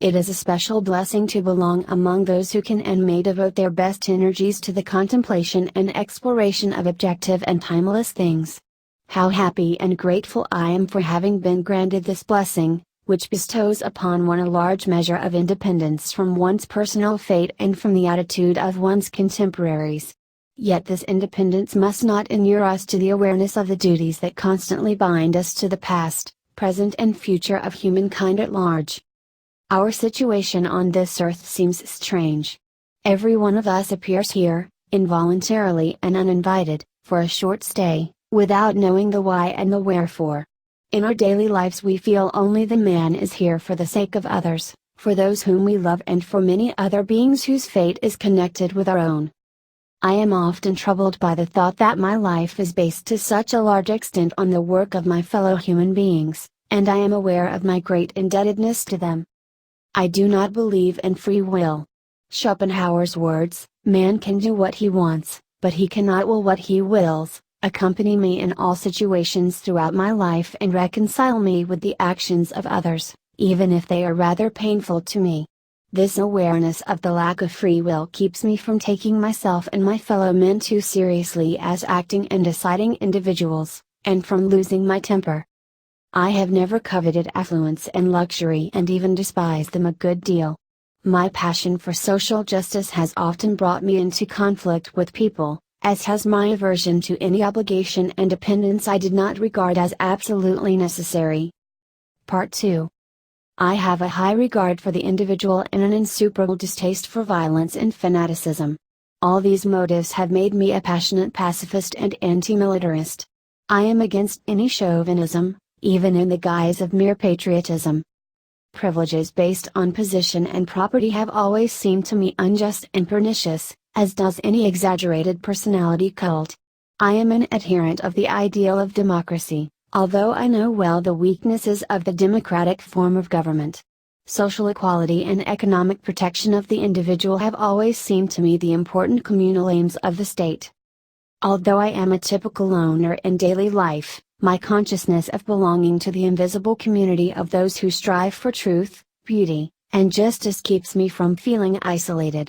It is a special blessing to belong among those who can and may devote their best energies to the contemplation and exploration of objective and timeless things. How happy and grateful I am for having been granted this blessing, which bestows upon one a large measure of independence from one's personal fate and from the attitude of one's contemporaries. Yet this independence must not inure us to the awareness of the duties that constantly bind us to the past, present and future of humankind at large. Our situation on this earth seems strange. Every one of us appears here, involuntarily and uninvited, for a short stay, without knowing the why and the wherefore. In our daily lives we feel only the man is here for the sake of others, for those whom we love and for many other beings whose fate is connected with our own. I am often troubled by the thought that my life is based to such a large extent on the work of my fellow human beings, and I am aware of my great indebtedness to them. I do not believe in free will. Schopenhauer's words, "Man can do what he wants, but he cannot will what he wills," accompany me in all situations throughout my life and reconcile me with the actions of others, even if they are rather painful to me. This awareness of the lack of free will keeps me from taking myself and my fellow men too seriously as acting and deciding individuals, and from losing my temper. I have never coveted affluence and luxury and even despised them a good deal. My passion for social justice has often brought me into conflict with people, as has my aversion to any obligation and dependence I did not regard as absolutely necessary. Part 2. I have a high regard for the individual and an insuperable distaste for violence and fanaticism. All these motives have made me a passionate pacifist and anti-militarist. I am against any chauvinism, even in the guise of mere patriotism. Privileges based on position and property have always seemed to me unjust and pernicious, as does any exaggerated personality cult. I am an adherent of the ideal of democracy, although I know well the weaknesses of the democratic form of government. Social equality and economic protection of the individual have always seemed to me the important communal aims of the state. Although I am a typical loner in daily life, my consciousness of belonging to the invisible community of those who strive for truth, beauty, and justice keeps me from feeling isolated.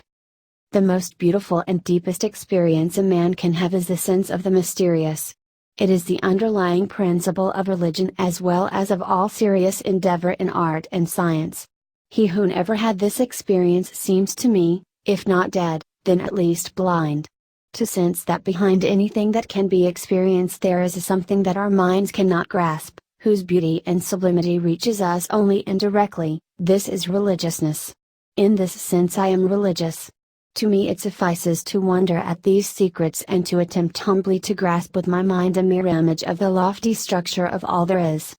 The most beautiful and deepest experience a man can have is the sense of the mysterious. It is the underlying principle of religion as well as of all serious endeavor in art and science. He who never had this experience seems to me, if not dead, then at least blind. To sense that behind anything that can be experienced there is a something that our minds cannot grasp, whose beauty and sublimity reaches us only indirectly, this is religiousness. In this sense I am religious. To me it suffices to wonder at these secrets and to attempt humbly to grasp with my mind a mere image of the lofty structure of all there is.